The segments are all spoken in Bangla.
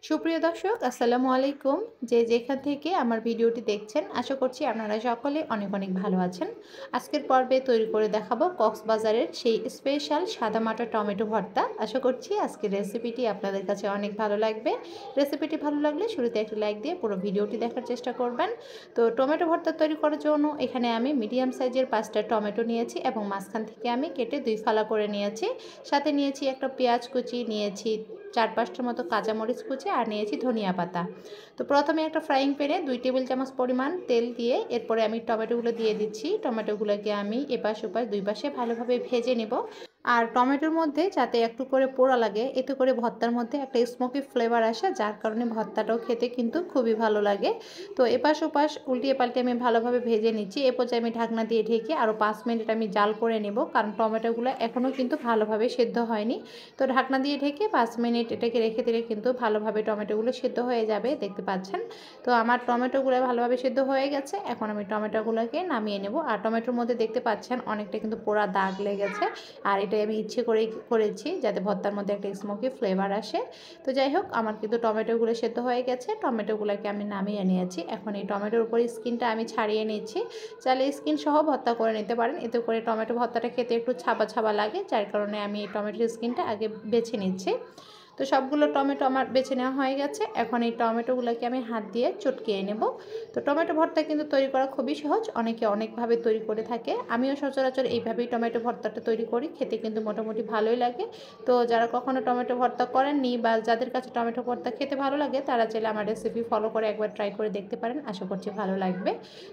সুপ্রিয় দর্শক আসসালামু আলাইকুম। যে যেখান থেকে আমার ভিডিওটি দেখছেন আশা করছি আপনারা সকলে অনেক অনেক ভালো আছেন। আজকের পর্বে তৈরি করে দেখাবো কক্সবাজারের সেই স্পেশাল সাদামাটা টমেটো ভর্তা। আশা করছি আজকের রেসিপিটি আপনাদের কাছে অনেক ভালো লাগবে। রেসিপিটি ভালো লাগলে শুরুতে একটি লাইক দিয়ে পুরো ভিডিওটি দেখার চেষ্টা করবেন। তো টমেটো ভর্তা তৈরি করার জন্য এখানে আমি মিডিয়াম সাইজের 5টা টমেটো নিয়েছি এবং মাঝখান থেকে আমি কেটে 2 ফালা করে নিয়েছি। সাথে নিয়েছি একটা পেঁয়াজ কুচি, নিয়েছি 4-5টার মতো কাঁচামরিচ কুচি আর নিয়েছি ধনিয়া পাতা। তো প্রথমে একটা ফ্রাইং প্যানে 2 টেবিল চামচ পরিমাণ তেল দিয়ে এরপরে আমি টমেটোগুলো দিয়ে দিচ্ছি। টমেটোগুলোকে আমি এপাশ ওপাশ 2 পাশে ভালোভাবে ভেজে নেব। আর টমেটোর মধ্যে যাতে একটু করে পোড়া লাগে, এতে করে ভর্তার মধ্যে একটা স্মোকি ফ্লেভার আসে, যার কারণে ভর্তাটাও খেতে কিন্তু খুবই ভালো লাগে। তো এপাশ ওপাশ উল্টিয়ে পাল্টে আমি ভালোভাবে ভেজে নিচ্ছি। এ পর্যায়ে আমি ঢাকনা দিয়ে ঢেকে আরও 5 মিনিট আমি জাল করে নেব, কারণ টমেটোগুলো এখনও কিন্তু ভালোভাবে সেদ্ধ হয়নি। তো ঢাকনা দিয়ে ঢেকে 5 মিনিট এটাকে রেখে দিলে কিন্তু ভালোভাবে টমেটোগুলো সেদ্ধ হয়ে যাবে, দেখতে পাচ্ছেন। তো আমার টমেটোগুলো ভালোভাবে সেদ্ধ হয়ে গেছে। এখন আমি টমেটোগুলোকে নামিয়ে নেব। আর টমেটোর মধ্যে দেখতে পাচ্ছেন অনেকটা কিন্তু পোড়া দাগ লেগেছে। আর এটাই আমি ইচ্ছে করেই করেছি যাতে ভর্তার মধ্যে একটা স্মোকি ফ্লেভার আসে। তো যাই হোক, আমার কিন্তু টমেটোগুলো সেদ্ধ হয়ে গেছে। টমেটোগুলোকে আমি নামিয়ে নিয়েছি। এখন এই টমেটোর উপর স্কিনটা আমি ছাড়িয়ে নিচ্ছি। চাইলে স্কিন সহ ভর্তা করে নিতে পারেন, এতে করে টমেটো ভর্তাটা খেতে একটু ছাপা ছাপা লাগে, যার কারণে আমি এই টমেটোর স্কিনটা আগে বেছে নিচ্ছি। তো সবগুলো টমেটো আমার বেছে নেওয়া হয়ে গেছে। এখন এই টমেটোগুলোকে আমি হাত দিয়ে চটকিয়ে নেব। তো টমেটো ভর্তা কিন্তু তৈরি করা খুবই সহজ, অনেকে অনেকভাবে তৈরি করে থাকে। আমিও সচরাচর এইভাবেই টমেটো ভর্তাটা তৈরি করি, খেতে কিন্তু মোটামুটি ভালোই লাগে। তো যারা কখনো টমেটো ভর্তা করেননি বা যাদের কাছে টমেটো ভর্তা খেতে ভালো লাগে, তারা চাইলে আমার রেসিপি ফলো করে একবার ট্রাই করে দেখতে পারেন, আশা করছি ভালো লাগবে।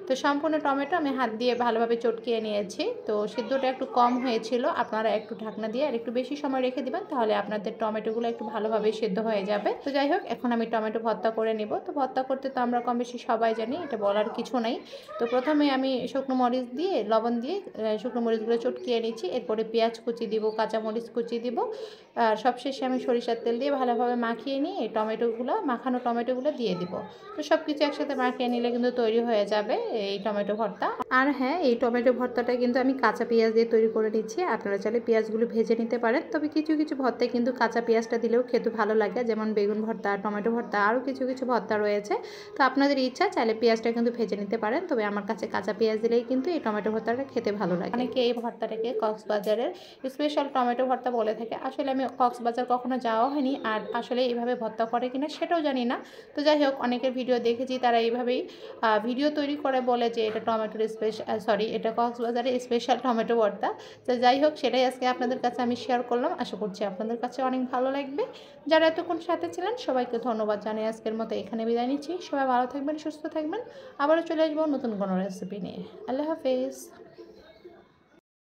তো সম্পূর্ণ টমেটো আমি হাত দিয়ে ভালোভাবে চটকিয়ে নিয়েছি। তো সিদ্ধটা একটু কম হয়েছিল, আপনারা একটু ঢাকনা দিয়ে আর একটু বেশি সময় রেখে দিবেন, তাহলে আপনাদের টমেটোগুলো একটু ভালোভাবে সেদ্ধ হয়ে যাবে। তো যাই হোক, এখন আমি টমেটো ভর্তা করে নেব। তো ভর্তা করতে তো আমরা কম বেশি সবাই জানি, এটা বলার কিছু নাই। তো প্রথমে আমি শুকনো মরিচ দিয়ে লবণ দিয়ে শুকনো মরিচগুলো চটকিয়ে নিচ্ছি। এরপরে পেঁয়াজ কুচি দিব, কাঁচামরিচ কুচি দিব, আর সবশেষে আমি সরিষার তেল দিয়ে ভালোভাবে মাখিয়ে নিয়ে এই মাখানো টমেটোগুলো দিয়ে দিব। তো সব কিছু একসাথে মাখিয়ে নিলে কিন্তু তৈরি হয়ে যাবে এই টমেটো ভর্তা। আর হ্যাঁ, এই টমেটো ভর্তাটা কিন্তু আমি কাঁচা পেঁয়াজ দিয়ে তৈরি করে নিচ্ছি। আপনারা চাইলে পেঁয়াজগুলো ভেজে নিতে পারেন, তবে কিছু কিছু ভর্তায় কিন্তু কাঁচা পেঁয়াজটা দিলেও খেতে ভালো লাগে, যেমন বেগুন ভর্তা, টমেটো ভর্তা, আরও কিছু কিছু ভর্তা রয়েছে। তো আপনাদের ইচ্ছা, চাইলে পেঁয়াজটা কিন্তু ভেজে নিতে পারেন, তবে আমার কাছে কাঁচা পেঁয়াজ দিলেই কিন্তু এই টমেটো ভর্তাটা খেতে ভালো লাগে। অনেকে এই ভর্তাটাকে কক্সবাজারের স্পেশাল টমেটো ভর্তা বলে থাকে। আসলে আমি কক্সবাজার কখনো যাওয়া হয়নি, আর আসলে এইভাবে ভর্তা করে কিনা সেটাও জানি না। তো যাই হোক, অনেকের ভিডিও দেখেছি, তারা এইভাবেই ভিডিও তৈরি করে বলে যে এটা টমেটোর এটা কক্সবাজারের স্পেশাল টমেটো ভর্তা। তো যাই হোক, সেটাই আজকে আপনাদের কাছে আমি শেয়ার করলাম। আশা করছি আপনাদের কাছে অনেক ভালো লাগবে। যারা এতক্ষণ সাথে ছিলেন সবাইকে ধন্যবাদ জানিয়ে আজকের মতো এখানে বিদায় নিচ্ছি। সবাই ভালো থাকবেন, সুস্থ থাকবেন। আবারও চলে আসবো নতুন কোনো রেসিপি নিয়ে। আল্লাহ হাফেজ।